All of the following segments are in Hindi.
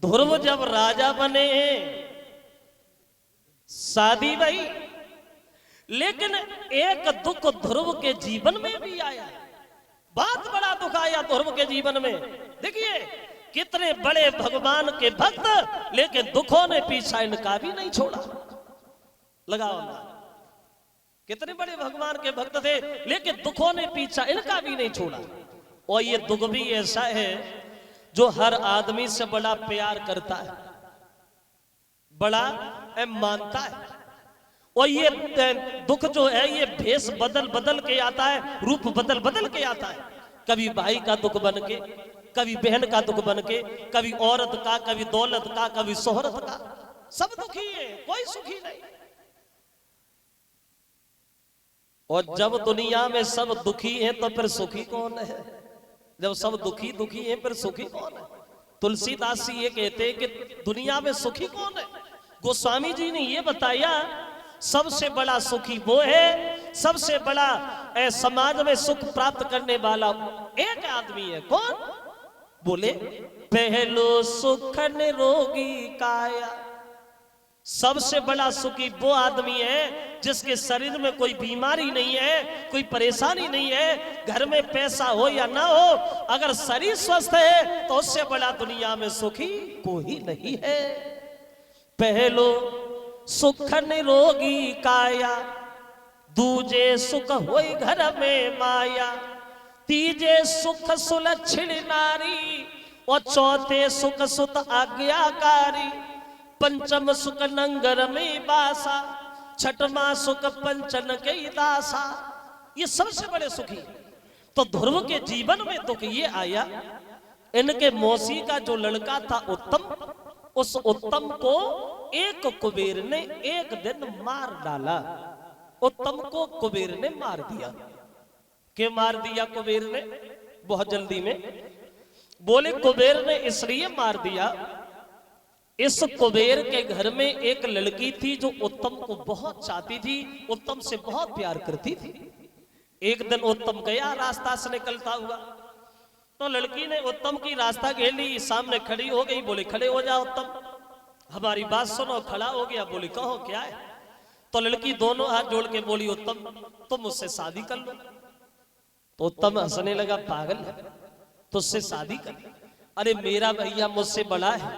ध्रुव जब राजा बने शादी भई, लेकिन एक दुख ध्रुव के जीवन में भी आया। बहुत बड़ा दुख आया ध्रुव के जीवन में। देखिए कितने बड़े भगवान के भक्त, लेकिन दुखों ने पीछा इनका भी नहीं छोड़ा। लगाओ ना, कितने बड़े भगवान के भक्त थे, लेकिन दुखों ने पीछा इनका भी नहीं छोड़ा। और ये दुख भी ऐसा है जो हर आदमी से बड़ा प्यार करता है, बड़ा मानता है। और ये दुख जो है ये भेष बदल बदल के आता है, रूप बदल बदल के आता है। कभी भाई का दुख बन के, कभी बहन का दुख बन के, कभी औरत का, कभी दौलत का, कभी शोहरत का। सब दुखी है, कोई सुखी नहीं। और जब दुनिया में सब दुखी हैं तो फिर सुखी कौन है? जब सब दुखी दुखी हैं फिर सुखी कौन है? तुलसीदास जी ये कहते हैं कि दुनिया में सुखी कौन है? गोस्वामी जी ने ये बताया सबसे बड़ा सुखी वो है, सबसे बड़ा समाज में सुख प्राप्त करने वाला एक आदमी है। कौन? बोले पहलो सुख निरोगी काया। सबसे बड़ा सुखी वो आदमी है जिसके शरीर में कोई बीमारी नहीं है, कोई परेशानी नहीं है। घर में पैसा हो या ना हो, अगर शरीर स्वस्थ है तो उससे बड़ा दुनिया में सुखी कोई नहीं है। पहलो सुख निरोगी काया, दूजे सुख होई घर में माया, तीजे सुख सुलक्षण नारी, और चौथे सुख सुत आज्ञाकारी, पंचम सुख नंगर में बासा, छठमा सुख पंचन के दासा। ये सबसे बड़े सुखी। तो ध्रुव के जीवन में दुख ये आया, इनके मौसी का जो लड़का था उत्तम, उस उत्तम को एक कुबेर ने एक दिन मार डाला। उत्तम को कुबेर ने मार दिया। के मार दिया कुबेर ने? बहुत जल्दी में बोले कुबेर ने इसलिए मार दिया, इस कुबेर के घर में एक लड़की थी जो उत्तम को बहुत चाहती थी, उत्तम से बहुत प्यार करती थी। एक दिन उत्तम गया रास्ता से निकलता हुआ, तो लड़की ने उत्तम की रास्ता घेर ली, सामने खड़ी हो गई। बोले खड़े हो जाओ उत्तम, हमारी बात सुनो। खड़ा हो गया। बोले कहो क्या है? तो लड़की दोनों हाथ जोड़ के बोली उत्तम तुम मुझसे शादी कर लो। तो उत्तम हंसने लगा, पागल है, तुझसे शादी कर? अरे मेरा भैया मुझसे बड़ा है,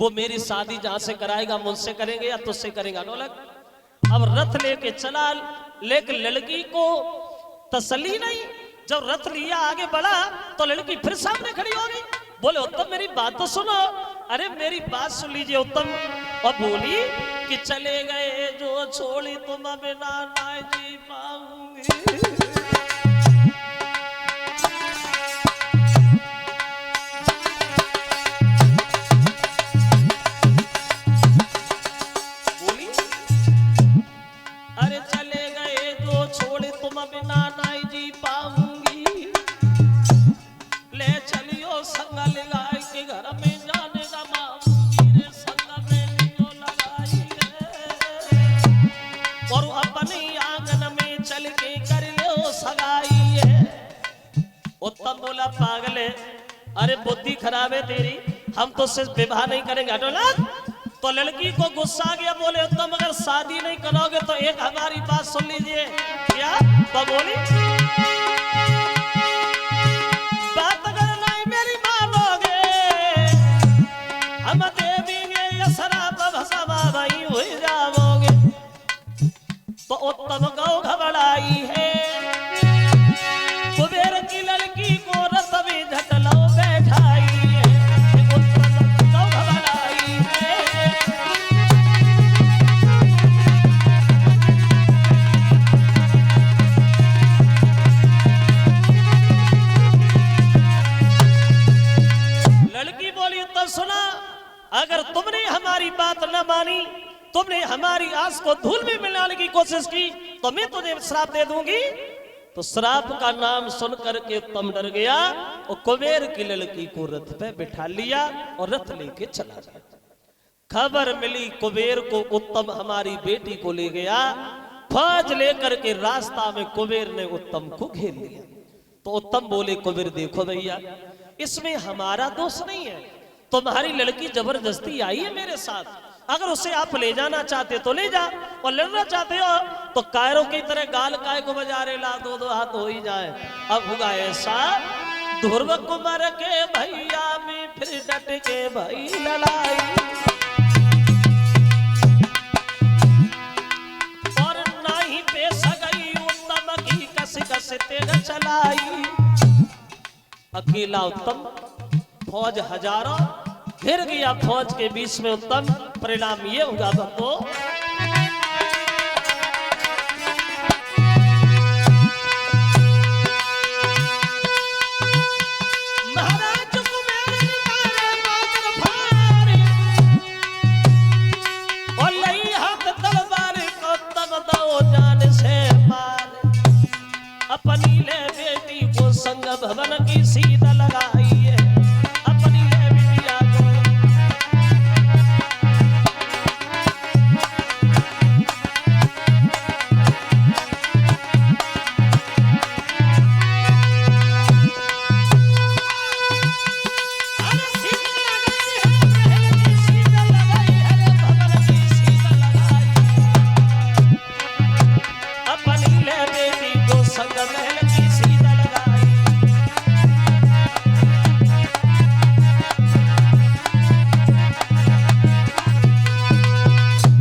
वो मेरी शादी जहां से कराएगा मुझसे करेंगे या तुझसे करेगा? ढोलक अब रथ लेके चला, लेकिन लड़की को तसल्ली नहीं। जब रथ लिया आगे बढ़ा तो लड़की फिर सामने खड़ी हो गई। बोले उत्तम मेरी बात तो सुनो। अरे मेरी बात सुन लीजिए उत्तम। और बोली कि चले गए जो छोड़ी तुम बिना ना जी पाऊंगी। बोली अरे चले गए जो छोड़ी तुम बिना ना जी पाऊंगी, ले चलियो संग लगाई के घर में जाने का मामूंगी रे, संग में लियो लगाई है, और अपने आंगन में चल के कर लो सगाई है। उत्तम बोला पागल है, अरे बुद्धि खराब है तेरी, हम तो सिर्फ विवाह नहीं करेंगे। हटोला। तो लड़की को गुस्सा आ गया। बोले उत्तम अगर शादी नहीं करोगे तो एक हमारी बात सुन लीजिए। क्या? तो बोली बात अगर नहीं मेरी मानोगे, हम दे देंगे ये शराब भसमा भाई हो जाओगे। तो उत्तम गौ घबराई है, कुबेर की लड़की को रथ में झटलो बैठाई है। उत्तम गौ घबराई है। लड़की बोली उत्तम सुना, अगर तुमने हमारी बात न मानी, तुमने हमारी आस को धूल में मिलाने की कोशिश की, तो मैं तुझे श्राप दे दूंगी। तो श्राप का नाम सुन करके उत्तम डर गया और कुबेर की लड़की को रथ पे बिठा लिया और रथ लेके चला गया। खबर मिली कुबेर को, उत्तम हमारी बेटी को ले गया। फौज लेकर के रास्ता में कुबेर ने उत्तम को घेर लिया। तो उत्तम बोले कुबेर देखो भैया इसमें हमारा दोष नहीं है, तुम्हारी लड़की जबरदस्ती आई है मेरे साथ, अगर उसे आप ले जाना चाहते तो ले जा, और लड़ना चाहते हो तो कायरों की तरह गाल काय को बजा रहे ला, दो दो हाथ हो ही जाए। अब होगा ऐसा ध्रुव कुमार के भैया में फिर डट के भाई लड़ाई, और ना ही पेश गई उत्तम की कस कस तेज चलाई। अकेला उत्तम, फौज हजारों घिर गया, फौज के बीच में उत्तम। परिणाम ये होगा भक्तों, महाराज कुमार निकाले मातर फार, और लई हाथ तलवार को तब दो जान से मार। अपनी ले बेटी को संग भवन की सीध लगाई है, अपनी ले बिटिया को। अरे सीध लगाई है, महल की सीध लगाई है, भवन की सीध लगाई। अपनी ले बेटी को संग महल की सीध लगाई।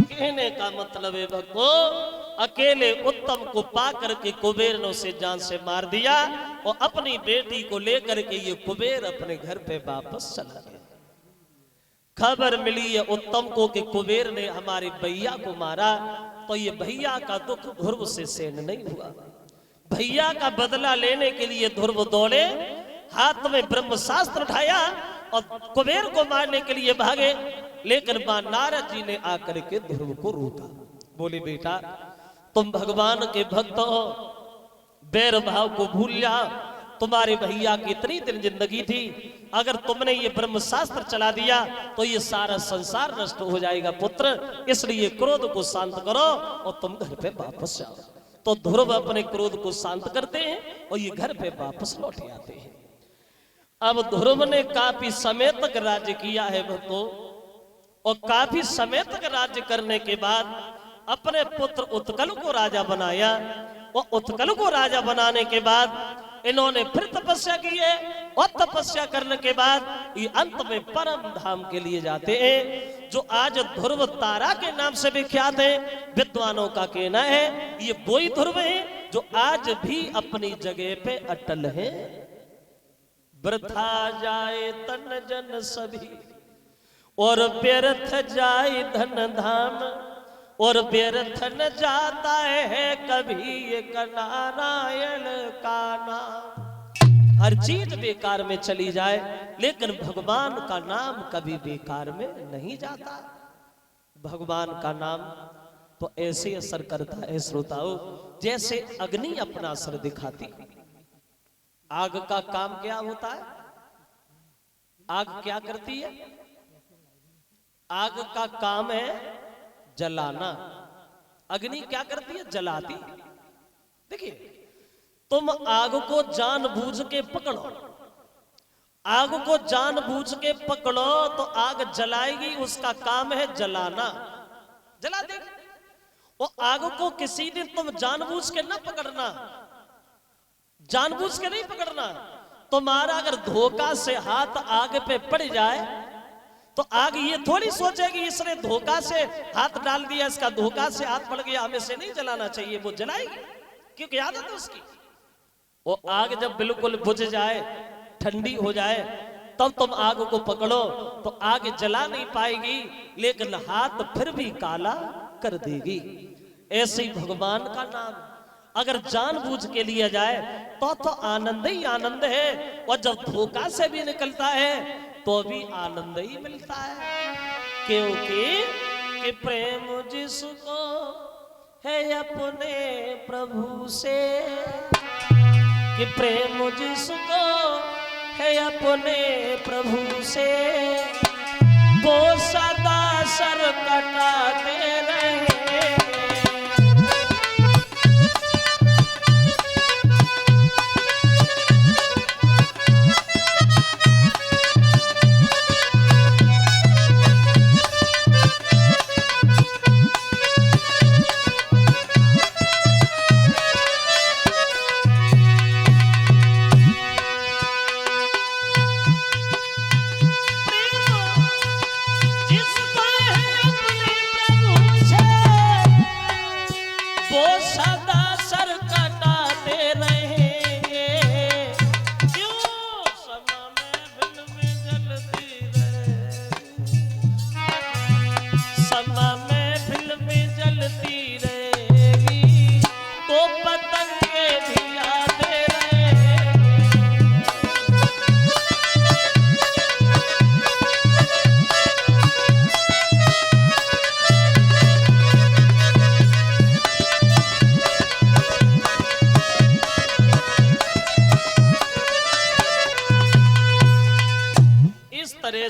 कहने का मतलब है भक्तों, अकेले उत्तम को पा करके कुबेर ने उसे जान से मार दिया, और अपनी बेटी को लेकर के ये कुबेर अपने घर पे वापस चला गया। खबर मिली है उत्तम को कि कुबेर ने हमारे भैया को मारा, तो ये भैया का दुख ध्रुव से सहन नहीं हुआ। भैया का बदला लेने के लिए ध्रुव दौड़े, हाथ में ब्रह्मशास्त्र उठाया और कुबेर को मारने के लिए भागे। लेकिन मां नारद जी ने आकर के ध्रुव को रोका, बोले बेटा तुम भगवान के भक्त हो, बैर भाव को भूल जाओ। तुम्हारे भैया की इतनी दिन जिंदगी थी, अगर तुमने ये ब्रह्मशास्त्र चला दिया तो ये सारा संसार नष्ट हो जाएगा पुत्र, इसलिए क्रोध को शांत करो और तुम घर पे वापस जाओ। तो ध्रुव अपने क्रोध को शांत करते हैं और ये घर पे वापस लौट आते हैं। अब ध्रुव ने काफी समय तक राज्य किया है भक्तों, और काफी समय तक राज्य करने के बाद अपने पुत्र उत्कल को राजा बनाया, और उत्कल को राजा बनाने के बाद इन्होंने फिर तपस्या की है, और तपस्या करने के बाद ये अंत में परम धाम के लिए जाते हैं, जो आज ध्रुव तारा के नाम से विख्यात है। विद्वानों का कहना है ये वही ध्रुव है जो आज भी अपनी जगह पे अटल है। वृथा जाए तन जन सभी, और व्यर्थ जाए धन धाम, और व्यर्थ न जाता है कभी एक नारायण का नाम। हर चीज बेकार में चली जाए, लेकिन भगवान का नाम कभी बेकार में नहीं जाता। भगवान का नाम तो ऐसे असर करता है श्रोताओ, जैसे अग्नि अपना असर दिखाती। आग का काम क्या होता है? आग क्या करती है? आग का काम है जलाना। अग्नि क्या करती है? जलाती। देखिए, तुम आग को जानबूझ के पकड़ो, आग को जानबूझ के पकड़ो तो आग जलाएगी, उसका काम है जलाना, जला देगी। और आग को किसी दिन तुम जानबूझ के ना पकड़ना, जानबूझ के नहीं पकड़ना। तुम्हारा अगर धोखा से हाथ आग पे पड़ जाए तो आग ये थोड़ी सोचेगी इसने धोखा से हाथ डाल दिया, इसका धोखा से हाथ पड़ गया, हमें से नहीं जलाना चाहिए। वो जलाएगी, क्योंकि आदत है उसकी। वो आग जब बिल्कुल बुझ जाए, ठंडी हो जाए, तब तुम आग को पकड़ो तो आग जला नहीं पाएगी, लेकिन हाथ फिर भी काला कर देगी। ऐसे ही भगवान का नाम अगर जानबूझ के लिया जाए तो आनंद ही आनंद है, और जब धोखा से भी निकलता है तो भी आनंद ही मिलता है। क्योंकि कि प्रेम जिसको है अपने प्रभु से, कि प्रेम जिसको है अपने प्रभु से, वो सदा सर कटाते रहे।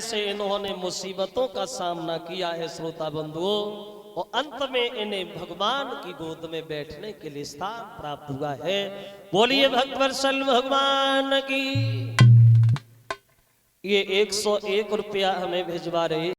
ऐसे इन्होंने मुसीबतों का सामना किया है श्रोता बंधुओं, और अंत में इन्हें भगवान की गोद में बैठने के लिए स्थान प्राप्त हुआ है। बोलिए भक्तवत्सल भगवान की। ये 101 रुपया हमें भिजवा रही